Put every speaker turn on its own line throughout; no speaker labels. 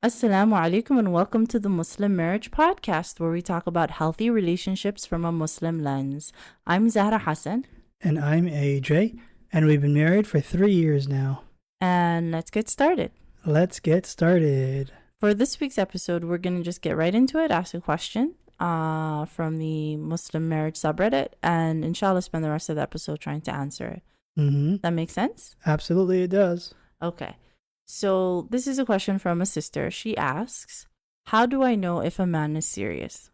Assalamu alaikum and welcome to the Muslim Marriage Podcast, where we talk about healthy relationships from a Muslim lens. I'm Zahra Hassan.
And I'm AJ, and we've been married for 3 years now.
And let's get started.
Let's get started.
For this week's episode, we're going to just get right into it, ask a question from the Muslim Marriage subreddit, and inshallah spend the rest of the episode trying to answer it. That makes sense?
Absolutely, it does.
Okay. So this is a question from a sister. She asks, how do I know if a man is serious?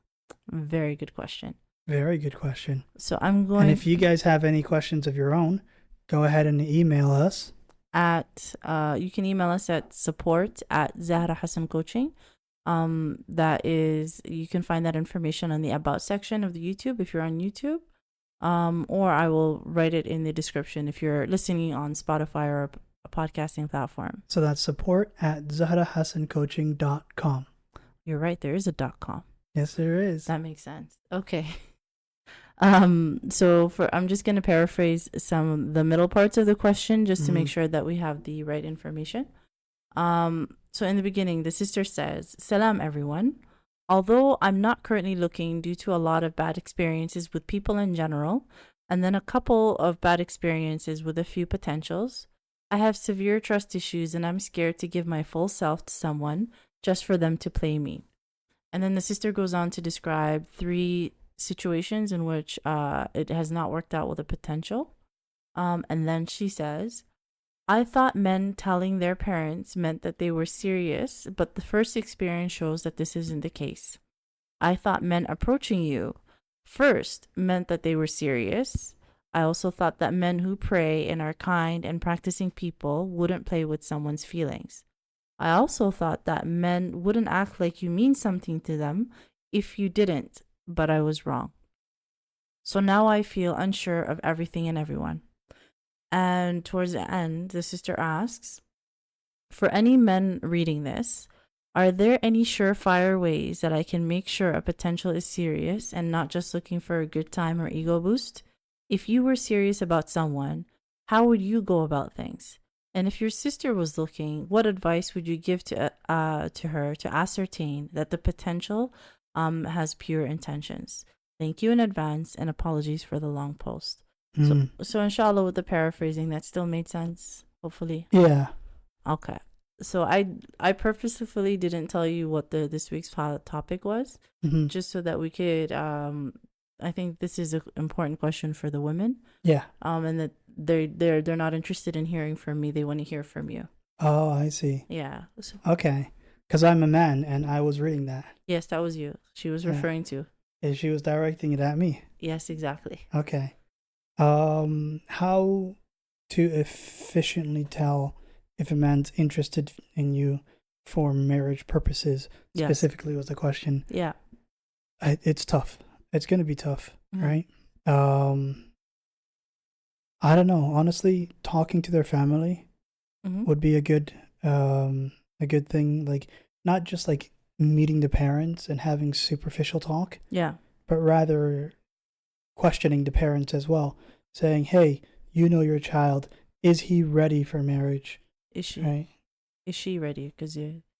Very good question.
Very good question.
So I'm going...
And if you guys have any questions of your own, go ahead and email us.
You can email us at support@Zahra Hassan Coaching. That is, you can find that information on the About section of the YouTube if you're on YouTube. Or I will write it in the description if you're listening on Spotify or a podcasting platform.
So that's support@ZahraHassanCoaching.com.
You're right, there is a .com.
Yes, there is.
That makes sense. Okay. So I'm just going to paraphrase some of the middle parts of the question just to make sure that we have the right information. So in the beginning, the sister says, Salam everyone. Although I'm not currently looking due to a lot of bad experiences with people in general, and then a couple of bad experiences with a few potentials, I have severe trust issues and I'm scared to give my full self to someone just for them to play me. And then the sister goes on to describe 3 situations in which it has not worked out with a potential. And then she says, I thought men telling their parents meant that they were serious, but the first experience shows that this isn't the case. I thought men approaching you first meant that they were serious. I also thought that men who pray and are kind and practicing people wouldn't play with someone's feelings. I also thought that men wouldn't act like you mean something to them if you didn't, but I was wrong. So now I feel unsure of everything and everyone. And towards the end, the sister asks, for any men reading this, are there any surefire ways that I can make sure a potential is serious and not just looking for a good time or ego boost? If you were serious about someone, how would you go about things? And if your sister was looking, what advice would you give to her to ascertain that the potential has pure intentions? Thank you in advance and apologies for the long post. So inshallah, with the paraphrasing, that still made sense, hopefully.
Yeah.
Okay. So I purposefully didn't tell you what this week's topic was, just so that we could I think this is an important question for the women.
Yeah.
And that they're not interested in hearing from me. They want to hear from you.
Oh, I see.
Yeah.
Okay. Because I'm a man and I was reading that.
Yes, that was you. She was referring to.
And she was directing it at me.
Yes, exactly.
Okay. How to efficiently tell if a man's interested in you for marriage purposes, specifically was the question.
Yeah.
It's tough. It's going to be tough, right? I don't know. Honestly, talking to their family would be a good thing. Like, not just like meeting the parents and having superficial talk.
Yeah.
But rather questioning the parents as well, saying, "Hey, you know your child. Is he ready for marriage?
Is she?
Right?
Is she ready?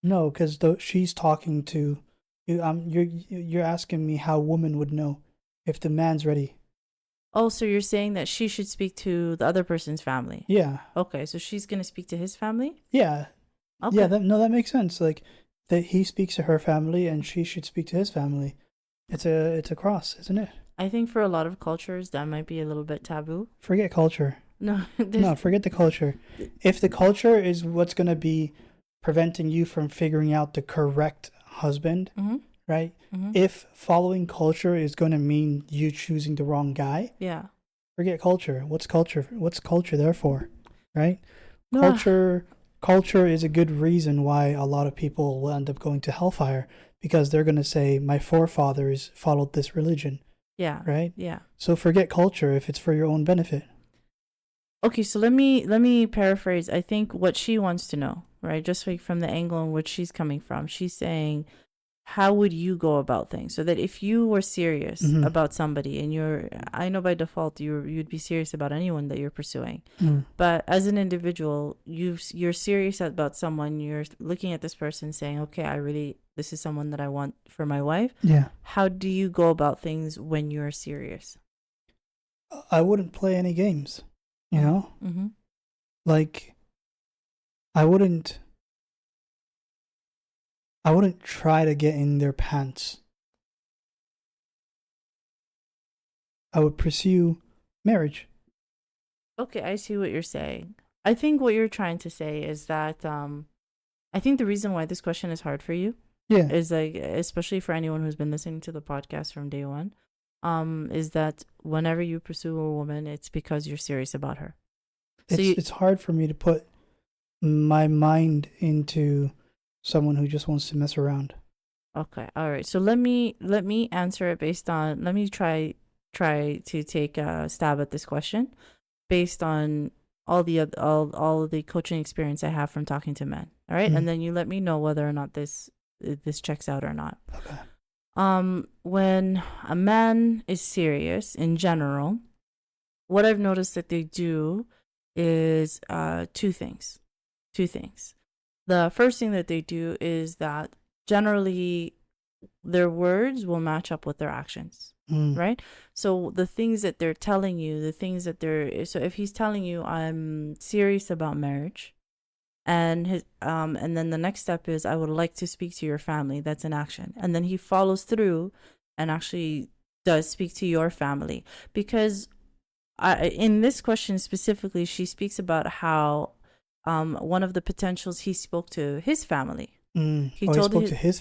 No, because she's talking to you. You're asking me how a woman would know if the man's ready.
Oh, so you're saying that she should speak to the other person's family?
Yeah.
Okay, so she's gonna speak to his family?
Yeah.
Okay.
Yeah. That makes sense. Like that he speaks to her family and she should speak to his family. It's a cross, isn't it?
I think for a lot of cultures that might be a little bit taboo.
Forget culture.
No,
forget the culture. If the culture is what's going to be preventing you from figuring out the correct husband, right? If following culture is going to mean you choosing the wrong guy, forget culture. What's culture? What's culture there for, right? Culture is a good reason why a lot of people will end up going to hellfire, because they're going to say, my forefathers followed this religion.
Yeah.
Right?
Yeah.
So forget culture if it's for your own benefit.
Okay, so let me paraphrase. I think what she wants to know, right? Just like from the angle in which she's coming from. She's saying, how would you go about things? So that if you were serious about somebody, and I know by default you'd be serious about anyone that you're pursuing, but as an individual, you're serious about someone. You're looking at this person, saying, "Okay, this is someone that I want for my wife."
Yeah.
How do you go about things when you're serious?
I wouldn't play any games, you know?
Mm-hmm.
Like, I wouldn't try to get in their pants. I would pursue marriage.
Okay, I see what you're saying. I think what you're trying to say is that I think the reason why this question is hard for you is like, especially for anyone who's been listening to the podcast from day one, is that whenever you pursue a woman, it's because you're serious about her. So
it's hard for me to put my mind into someone who just wants to mess around.
Okay, all right. So let me answer it based on. Let me try to take a stab at this question based on all of the coaching experience I have from talking to men. All right, and then you let me know whether or not this checks out or not.
Okay.
When a man is serious in general, what I've noticed that they do is two things. The first thing that they do is that generally their words will match up with their actions. Right? So the things that they're telling you, so if he's telling you, I'm serious about marriage, and then the next step is, I would like to speak to your family, that's an action. And then he follows through and actually does speak to your family. Because in this question specifically, she speaks about how one of the potentials, he spoke to his family. He spoke to his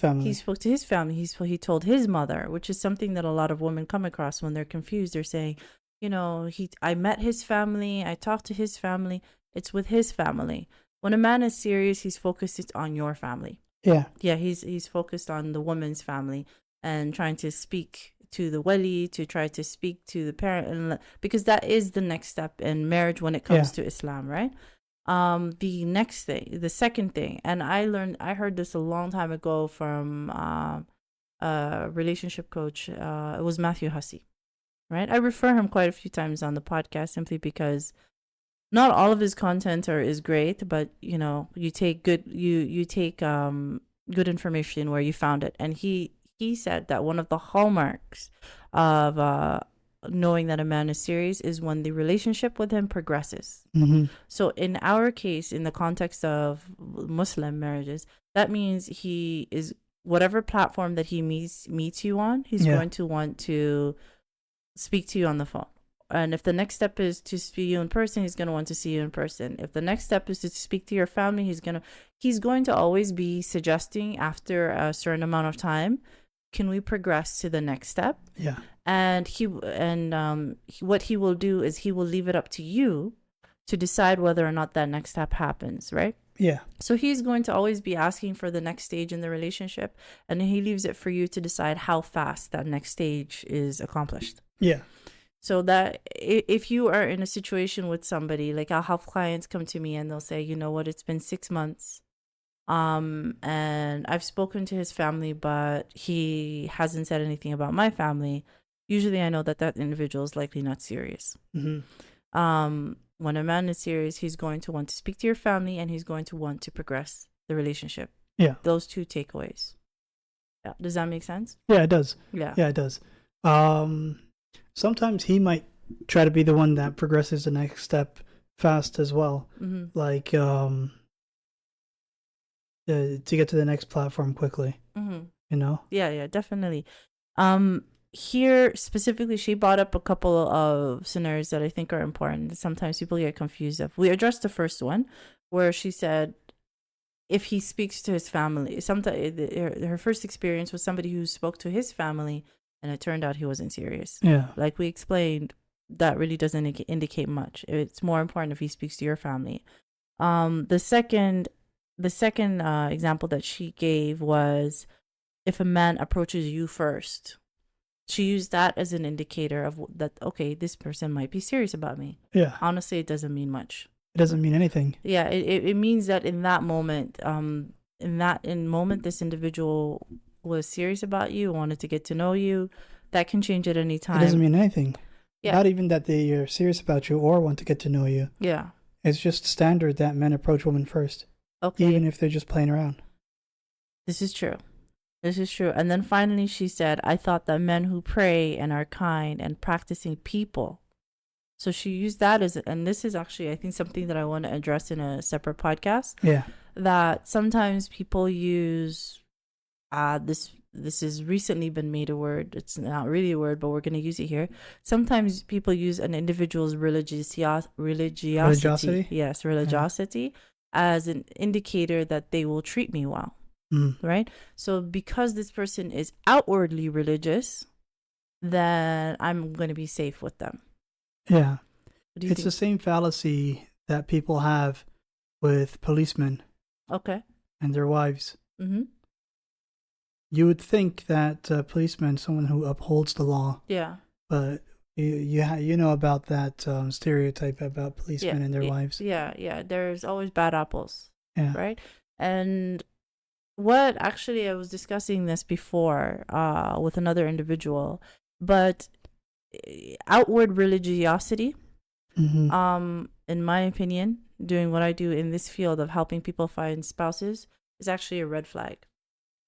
family. He told his mother, which is something that a lot of women come across when they're confused. They're saying, I met his family, I talked to his family. It's with his family. When a man is serious, he's focused on your family. Yeah, he's focused on the woman's family and trying to speak to the wali, to try to speak to the parent, because that is the next step in marriage when it comes to Islam, right? The second thing, and I heard this a long time ago from a relationship coach. It was Matthew Hussey, right? I refer him quite a few times on the podcast simply because not all of his content is great, but you take good good information where you found it. And he said that one of the hallmarks of knowing that a man is serious is when the relationship with him progresses. So in our case, in the context of Muslim marriages, that means he is, whatever platform that he meets you on, he's going to want to speak to you on the phone. And if the next step is to see you in person, he's going to want to see you in person. If the next step is to speak to your family, he's going to always be suggesting, after a certain amount of time, can we progress to the next step? Yeah. And what he will do is he will leave it up to you to decide whether or not that next step happens, right? Yeah. So he's going to always be asking for the next stage in the relationship, and he leaves it for you to decide how fast that next stage is accomplished. Yeah. So that if you are in a situation with somebody, like, I'll have clients come to me and they'll say, you know what, it's been 6 months. And I've spoken to his family, but he hasn't said anything about my family. Usually I know that individual is likely not serious. When a man is serious, he's going to want to speak to your family and he's going to want to progress the relationship. Yeah. Those two takeaways. Yeah. Does that make sense?
Yeah, it does. Yeah, it does. Sometimes he might try to be the one that progresses the next step fast as well. Like, to get to the next platform quickly.
Yeah, definitely. Here specifically, she brought up a couple of scenarios that I think are important. Sometimes people get confused. We addressed the first one, where she said, if he speaks to his family, her first experience was somebody who spoke to his family, and it turned out he wasn't serious. Yeah, like we explained, that really doesn't indicate much. It's more important if he speaks to your family. The second example that she gave was if a man approaches you first. She used that as an indicator of that, okay, this person might be serious about me. Yeah. Honestly, it doesn't mean much.
It doesn't mean anything.
Yeah, it means that in that moment, this individual was serious about you, wanted to get to know you, that can change at any time.
It doesn't mean anything.
Yeah.
Not even that they are serious about you or want to get to know you.
Yeah.
It's just standard that men approach women first.
Okay.
Even if they're just playing around.
This is true. This is true. And then finally she said, I thought that men who pray and are kind and practicing people. So she used that as, and this is actually, I think, something that I want to address in a separate podcast.
Yeah.
That sometimes people use this has recently been made a word. It's not really a word, but we're going to use it here. Sometimes people use an individual's religiosity. Yes, religiosity as an indicator that they will treat me well. Right? So because this person is outwardly religious, then I'm going to be safe with them.
Yeah.
It's
the same fallacy that people have with policemen.
Okay.
And their wives.
Mm-hmm.
You would think that a policeman, someone who upholds the law.
Yeah.
But you know about that stereotype about policemen and their wives.
Yeah, yeah. There's always bad apples.
Yeah.
Right? And what actually I was discussing this before with another individual, but outward religiosity, in my opinion, doing what I do in this field of helping people find spouses is actually a red flag.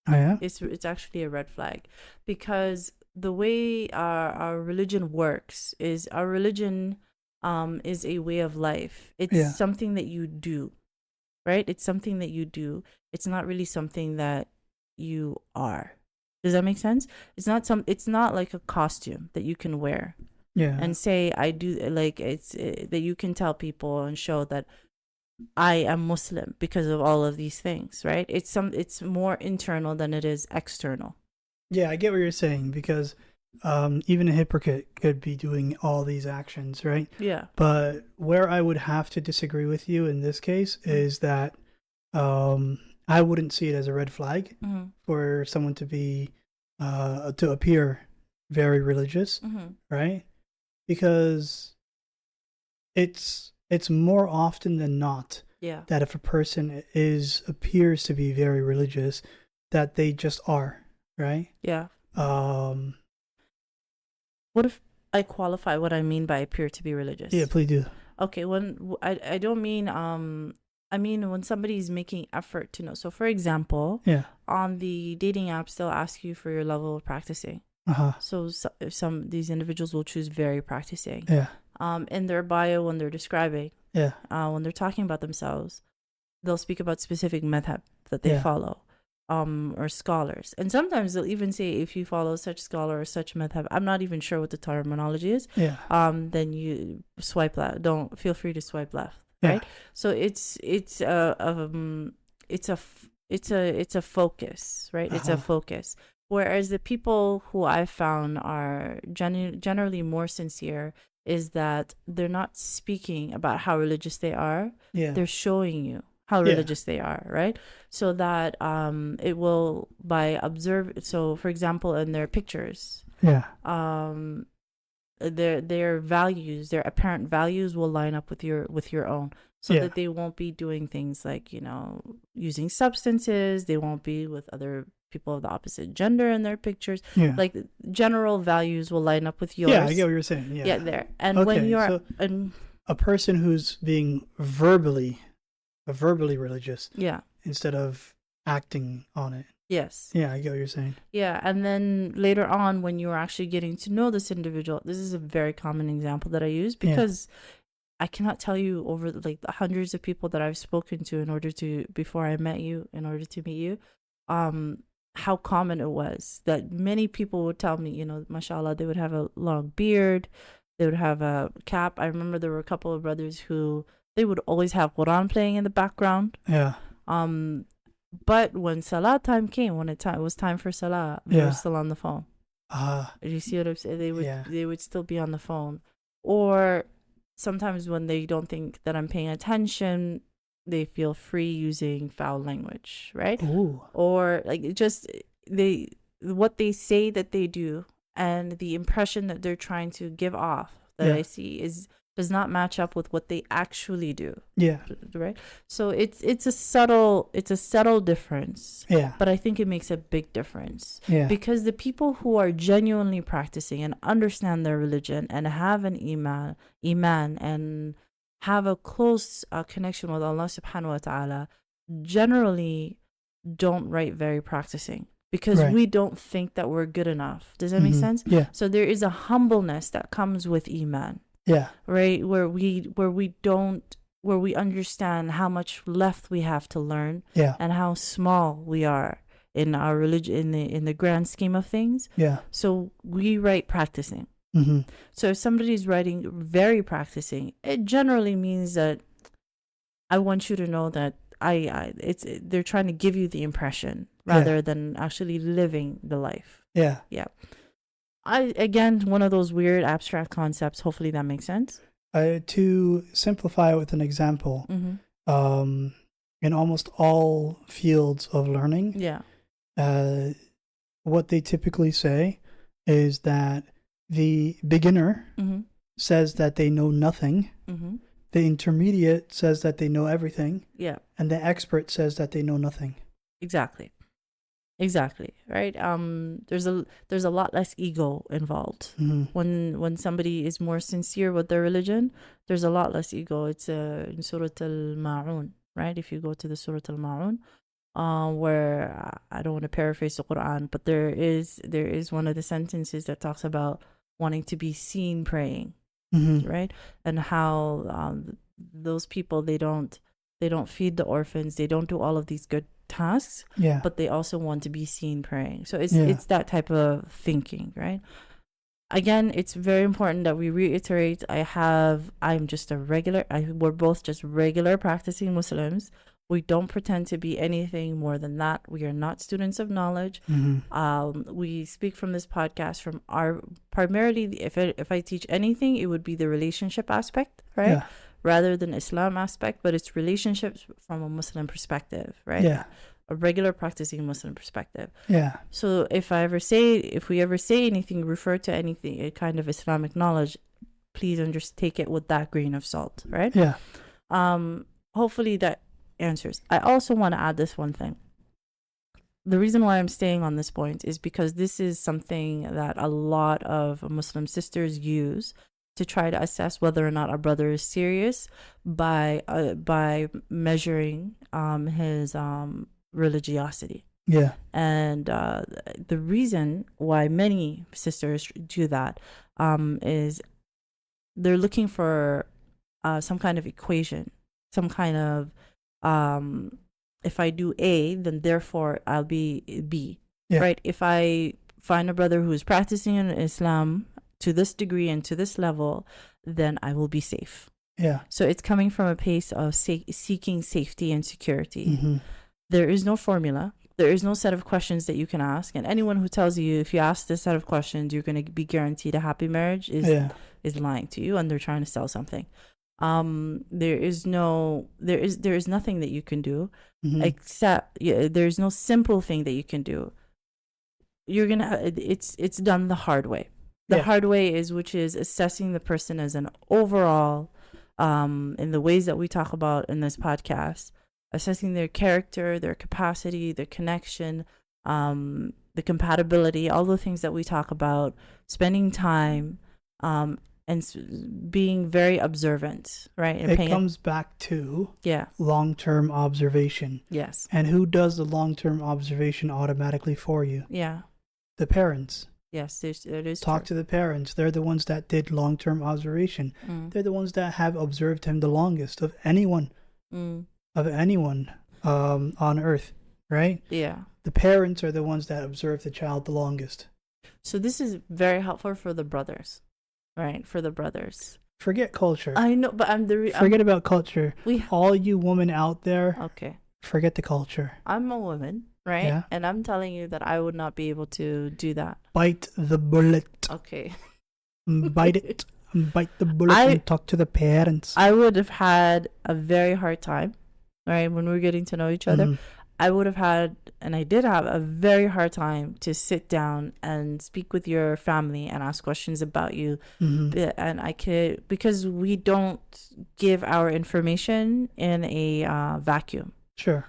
Oh yeah?
It's actually a red flag, because the way our religion works is our religion is a way of life. It's something that you do, right? It's something that you do. It's not really something that you are. Does that make sense? It's not like a costume that you can wear.
Yeah.
And say I do, like it's that you can tell people and show that I am Muslim because of all of these things, right? It's more internal than it is external.
Yeah, I get what you're saying, because even a hypocrite could be doing all these actions, right?
Yeah.
But where I would have to disagree with you in this case is that I wouldn't see it as a red flag for someone to be to appear very religious, right? Because it's more often than not that if a person appears to be very religious, that they just are, right?
Yeah. What if I qualify what I mean by appear to be religious?
Yeah, please do.
Okay, when I don't mean I mean when somebody's making effort to know. So for example, on the dating apps they'll ask you for your level of practicing. So some these individuals will choose very practicing.
Yeah.
In their bio when they're describing, when they're talking about themselves, they'll speak about specific madhab that they follow, or scholars. And sometimes they'll even say, if you follow such scholar or such madhab, I'm not even sure what the terminology is. Then you swipe left. Don't feel free to swipe left. Right. So it's a focus, right? It's a focus. Whereas the people who I've found are generally more sincere is that they're not speaking about how religious they are. They're showing you how religious they are, right? So that it will, by so for example, in their pictures, their values, their apparent values will line up with your own, so that they won't be doing things like, using substances. They won't be with other people of the opposite gender in their pictures. Like general values will line up with yours.
I get what you're saying.
There. And when you're
a person who's being verbally religious, instead of acting on it.
Yes.
Yeah, I get what you're saying.
Yeah, and then later on, when you're actually getting to know this individual, this is a very common example that I use, because I cannot tell you over the hundreds of people that I've spoken to before I met you, in order to meet you, how common it was that many people would tell me, mashallah, they would have a long beard, they would have a cap. I remember there were a couple of brothers who they would always have Quran playing in the background. But when Salah time came, when it was time for Salah, they were still on the phone. You see what I'm saying? They would still be on the phone. Or sometimes when they don't think that I'm paying attention, they feel free using foul language, right?
Ooh.
Or what they say that they do, and the impression that they're trying to give off that I see does not match up with what they actually do.
Yeah.
Right. So it's a subtle difference.
Yeah.
But I think it makes a big difference.
Yeah.
Because the people who are genuinely practicing and understand their religion and have an iman and have a close connection with Allah subhanahu wa ta'ala generally don't write very practicing, because we don't think that we're good enough. Does that make sense?
Yeah.
So there is a humbleness that comes with iman.
Yeah.
Right, where we understand how much left we have to learn.
Yeah.
And how small we are in our religion, in the grand scheme of things.
Yeah.
So we write practicing. So if somebody's writing very practicing, it generally means that I want you to know that they're trying to give you the impression rather than actually living the life. Yeah. Yeah. Again, one of those weird abstract concepts. Hopefully that makes sense.
To simplify it with an example, in almost all fields of learning, what they typically say is that the beginner says that they know nothing. The intermediate says that they know everything. Yeah. And the expert says that they know nothing.
Exactly. Right. There's a lot less ego involved. When somebody is more sincere with their religion, there's a lot less ego. It's in Surah Al-Ma'un, right? If you go to the Surah Al-Ma'un, where I don't want to paraphrase the Quran, but there is one of the sentences that talks about wanting to be seen praying, right? And how those people, they don't feed the orphans, they don't do all of these good tasks, but they also want to be seen praying. So it's that type of thinking, right? Again, it's very important that we reiterate, we're both just regular practicing Muslims. We don't pretend to be anything more than that. We are not students of knowledge. We speak from this podcast from our primarily, if I teach anything, it would be the relationship aspect, right? Rather than Islam aspect, but it's relationships from a Muslim perspective, right? Yeah. A regular practicing Muslim perspective. Yeah. So if we ever say anything, refer to anything, a kind of Islamic knowledge, please just take it with that grain of salt, right? Yeah. Hopefully that answers. I also want to add this one thing. The reason why I'm staying on this point is because this is something that a lot of Muslim sisters use to try to assess whether or not a brother is serious by measuring his religiosity. Yeah. And the reason why many sisters do that is they're looking for some kind of equation, some kind of if I do A, then therefore I'll be B. Yeah. Right? If I find a brother who is practicing in Islam to this degree and to this level, then I will be safe. Yeah. So it's coming from a place of seeking safety and security. There is no formula. There is no set of questions that you can ask. And anyone who tells you if you ask this set of questions, you're going to be guaranteed a happy marriage is lying to you, and they're trying to sell something. There is nothing that you can do except there's no simple thing that you can do. It's done the hard way. The hard way which is assessing the person as an overall, in the ways that we talk about in this podcast, assessing their character, their capacity, their connection, the compatibility, all the things that we talk about, spending time, and being very observant, right? And
it comes back to long-term observation. Yes. And who does the long-term observation automatically for you? Yeah. The parents. Yes, it is. Talk to the parents. They're the ones that did long-term observation. They're the ones that have observed him the longest of anyone. Of anyone on earth, right? Yeah. The parents are the ones that observe the child the longest.
So this is very helpful for the brothers. Right, for the brothers.
Forget culture.
I know, but
forget about culture. All you women out there.
Okay.
Forget the culture.
I'm a woman, right? Yeah. And I'm telling you that I would not be able to do that.
Bite the bullet.
Okay.
Bite it. Bite the bullet and talk to the parents.
I would have had a very hard time, right, when we're getting to know each other. I would have had, and I did have, a very hard time to sit down and speak with your family and ask questions about you. And I could, because we don't give our information in a vacuum.
Sure.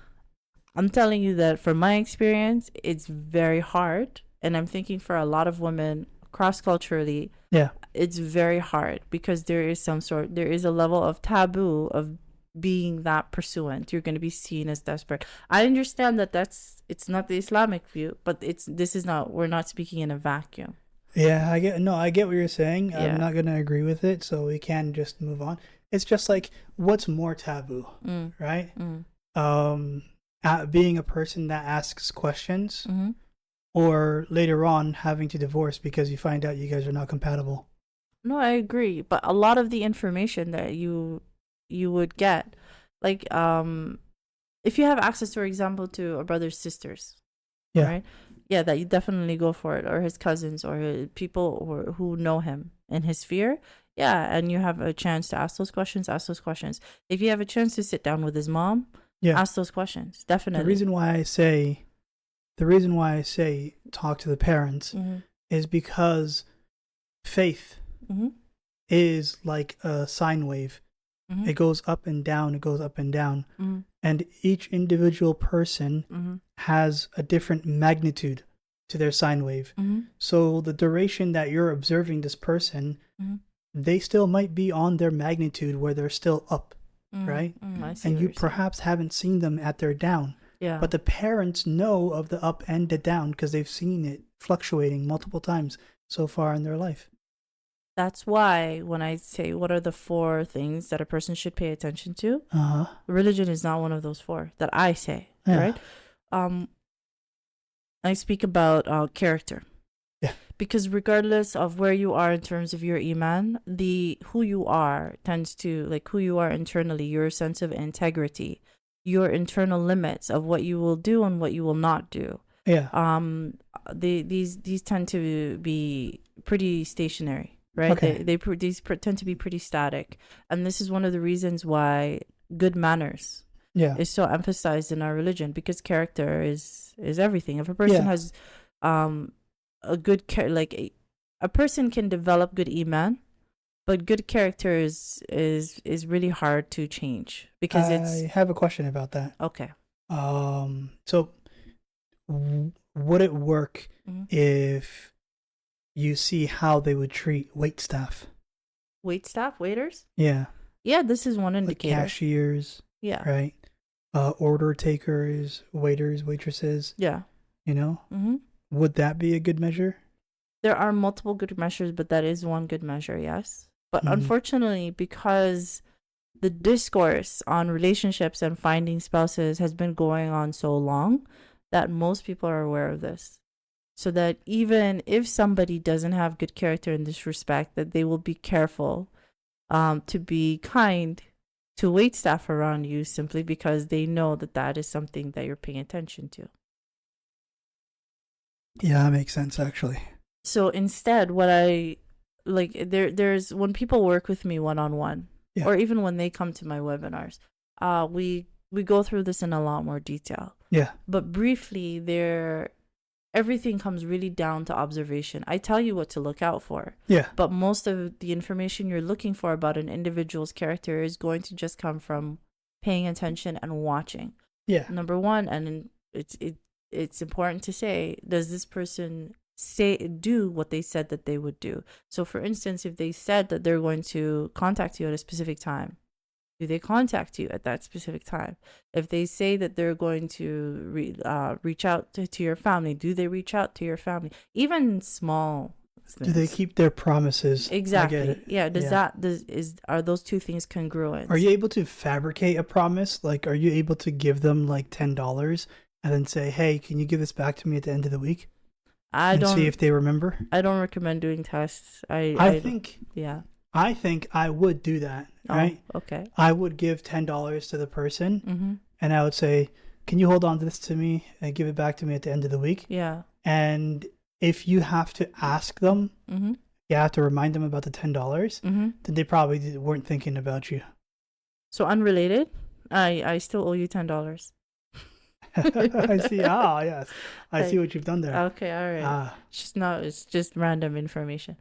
I'm telling you that from my experience, it's very hard. And I'm thinking for a lot of women cross-culturally, it's very hard because there is a level of taboo of being that pursuant. You're going to be seen as desperate. I understand that it's not the Islamic view, but we're not speaking in a vacuum.
Yeah, I get what you're saying. I'm not going to agree with it, so we can just move on. It's just like, what's more taboo, right? Being a person that asks questions, or later on having to divorce because you find out you guys are not compatible.
No, I agree, but a lot of the information that you would get, like if you have access, for example, to a brother's sisters, right? Yeah, that you definitely go for it, or his cousins, or people who know him in his sphere. Yeah, and you have a chance to ask those questions. If you have a chance to sit down with his mom, ask those questions. Definitely.
The reason why I say talk to the parents is because faith is like a sine wave. It goes up and down. And each individual person has a different magnitude to their sine wave. So the duration that you're observing this person, they still might be on their magnitude where they're still up, right? And you perhaps haven't seen them at their down.
Yeah.
But the parents know of the up and the down because they've seen it fluctuating multiple times so far in their life.
That's why when I say what are the 4 things that a person should pay attention to, religion is not one of those 4 that I say, right? I speak about character.
Yeah.
Because regardless of where you are in terms of your iman, who you are tends to, like who you are internally, your sense of integrity, your internal limits of what you will do and what you will not do.
Yeah.
These tend to be pretty stationary, right?
Okay.
These tend to be pretty static, and this is one of the reasons why good manners is so emphasized in our religion, because character is everything. If a person has a good a person can develop good iman, but good character is really hard to change because
I have a question about that.
Okay.
So would it work if you see how they would treat waiters? Yeah.
Yeah, this is one indicator.
Like cashiers.
Yeah.
Right. Order takers, waiters, waitresses.
Yeah.
You know? Would that be a good measure?
There are multiple good measures, but that is one good measure, yes. But unfortunately, because the discourse on relationships and finding spouses has been going on so long, that most people are aware of this. So that even if somebody doesn't have good character in this respect, that they will be careful to be kind to wait staff around you, simply because they know that that is something that you're paying attention to.
Yeah, that makes sense, actually.
So instead, what I like, there's when people work with me one-on-one, or even when they come to my webinars, we go through this in a lot more detail.
Yeah.
But briefly, everything comes really down to observation. I tell you what to look out for.
Yeah. But
most of the information you're looking for about an individual's character is going to just come from paying attention and watching.
Yeah.
Number one, and it's important to say, does this person do what they said that they would do? So for instance, if they said that they're going to contact you at a specific time, do they contact you at that specific time? If they say that they're going to reach out to your family, do they reach out to your family? Even small things.
Do they keep their promises?
Exactly. Yeah. Are those two things congruent?
Are you able to fabricate a promise? Like, are you able to give them like $10 and then say, "Hey, can you give this back to me at the end of the week?" And see if they remember.
I don't recommend doing tests.
I think I would do that, right?
Oh, okay.
I would give $10 to the person, and I would say, "Can you hold on to this to me and give it back to me at the end of the week?"
Yeah.
And if you have to ask them, you have to remind them about the $10, then they probably weren't thinking about you.
So unrelated, I still owe you $10.
I see. Ah, yes. I see what you've done there.
Okay, all right. It's just random information.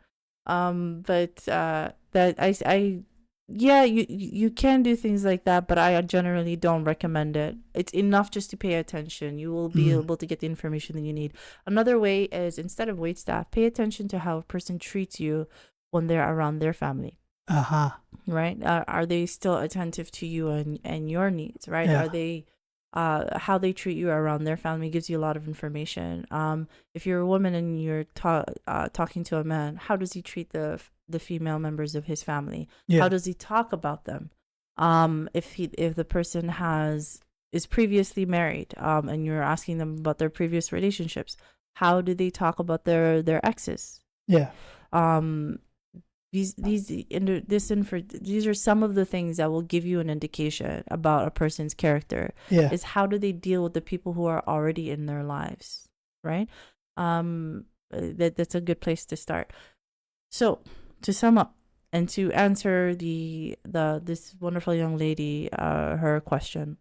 Yeah, you can do things like that, but I generally don't recommend it. It's enough just to pay attention. You will be able to get the information that you need. Another way is, instead of waitstaff, pay attention to how a person treats you when they're around their family. Right? Are they still attentive to you and your needs, right?
Yeah.
Are they how they treat you around their family gives you a lot of information. If you're a woman and you're talking to a man, how does he treat the female members of his family?
Yeah.
How does he talk about them? If the person is previously married, and you're asking them about their previous relationships, how do they talk about their exes?
Yeah.
These are some of the things that will give you an indication about a person's character.
Yeah.
Is how do they deal with the people who are already in their lives, right? That's a good place to start. So, to sum up and to answer this wonderful young lady her question,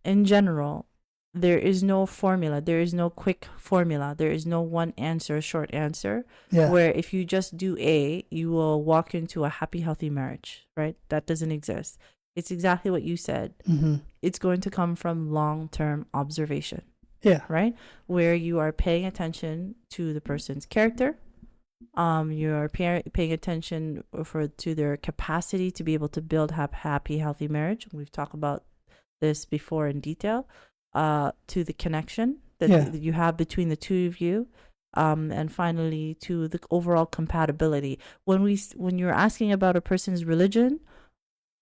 in general, there is no formula. There is no quick formula. There is no one answer, short answer.
Yeah.
Where if you just do A, you will walk into a happy, healthy marriage, right? That doesn't exist. It's exactly what you said. It's going to come from long-term observation.
Yeah.
Right? Where you are paying attention to the person's character. You are paying attention to their capacity to be able to build happy, healthy marriage. We've talked about this before in detail. To the connection that you have between the two of you, and finally to the overall compatibility. When you're asking about a person's religion,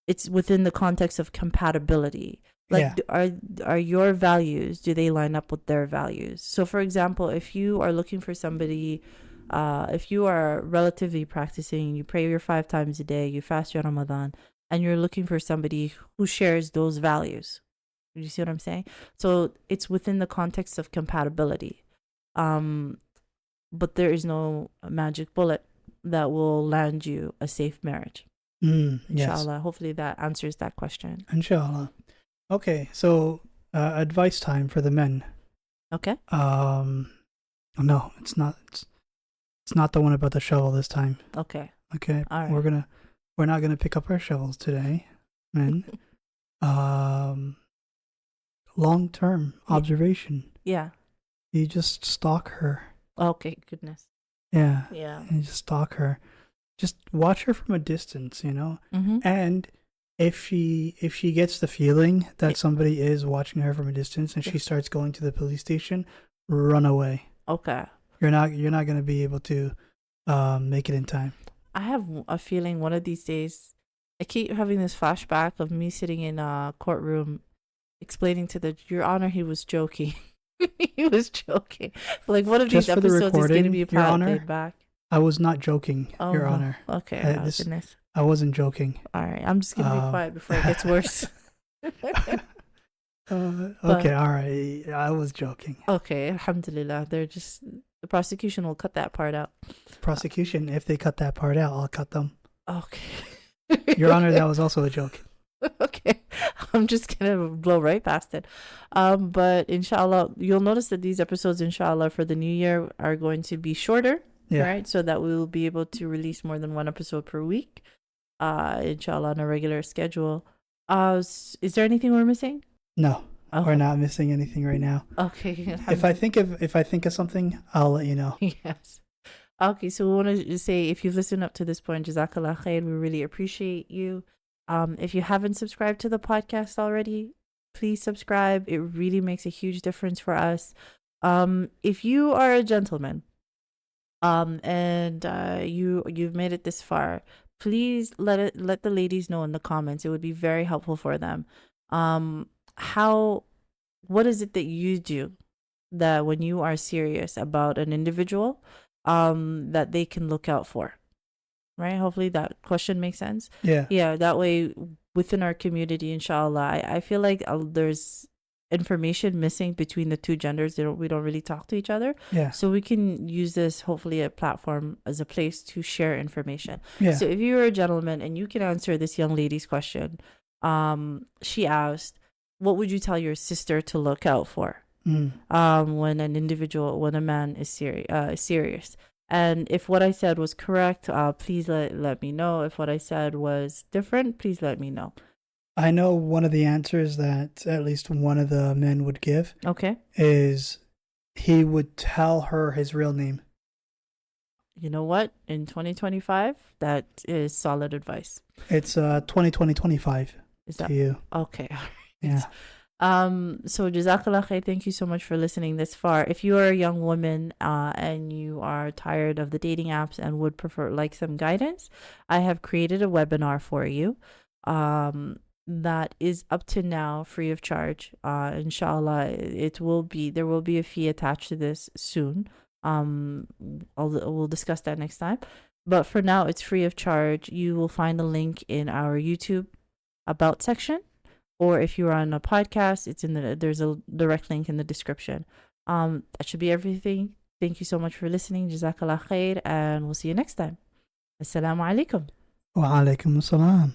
it's within the context of compatibility. Like, are your values, do they line up with their values? So, for example, if you are looking for somebody, if you are relatively practicing, you pray your 5 times a day, you fast your Ramadan, and you're looking for somebody who shares those values. You see what I'm saying? So it's within the context of compatibility. But there is no magic bullet that will land you a safe marriage.
Yes.
Inshallah. Hopefully that answers that question.
Inshallah. Okay, so advice time for the men.
Okay.
No, it's not. It's not the one about the shovel this time.
Okay.
Okay.
All right.
We're not gonna pick up our shovels today, men. Long-term observation.
Yeah.
You just stalk her.
Okay, goodness.
Yeah.
Yeah.
You just stalk her. Just watch her from a distance, you know? And if she gets the feeling that somebody is watching her from a distance and she starts going to the police station, run away.
Okay.
You're not going to be able to make it in time.
I have a feeling one of these days, I keep having this flashback of me sitting in a courtroom explaining to Your Honor, he was joking. He was joking. Like, one of these episodes is going to be played back.
I was not joking, Your Honor.
Okay. Goodness.
I wasn't joking.
All right. I'm just going to be quiet before it gets worse.
Okay. All right. I was joking.
Okay. Alhamdulillah. The prosecution will cut that part out.
Prosecution, if they cut that part out, I'll cut them.
Okay.
Your Honor, that was also a joke.
Okay, I'm just gonna blow right past it. But inshallah, you'll notice that these episodes, inshallah, for the new year are going to be shorter, right? So that we will be able to release more than one episode per week, inshallah, on a regular schedule. Is there anything we're missing?
No, we're not missing anything right now.
Okay.
If I think of something, I'll let you know.
Yes. Okay, so we want to say, if you've listened up to this point, Jazaa K'Allah Khayr, we really appreciate you. If you haven't subscribed to the podcast already, please subscribe. It really makes a huge difference for us. If you are a gentleman, and you've made it this far, please let the ladies know in the comments. It would be very helpful for them. What is it that you do that when you are serious about an individual, that they can look out for? Right? Hopefully that question makes sense. Yeah, that way within our community, inshallah, I feel like there's information missing between the two genders. We don't really talk to each other. So we can use this, hopefully, a platform as a place to share information. So if you're a gentleman and you can answer this young lady's question, she asked, what would you tell your sister to look out for when a man is serious? And if what I said was correct, please let me know. If what I said was different, please let me know.
I know one of the answers that at least one of the men would give.
Okay.
Is he would tell her his real name.
You know what? In 2025, that is solid advice.
It's 2020-25
Is that
to you.
Okay?
Yeah.
So Jazaa K'Allah Khayr, thank you so much for listening this far. If you are a young woman and you are tired of the dating apps and would prefer some guidance, I have created a webinar for you that is up to now free of charge. In Shaa Allah, there will be a fee attached to this soon. We'll discuss that next time, but for now it's free of charge. You will find a link in our YouTube about section, or if you're on a podcast, there's a direct link in the description. That should be everything. Thank you so much for listening. Jazaa K'Allah Khayr, and we'll see you next time. Assalamu alaikum.
Wa alaikum assalam.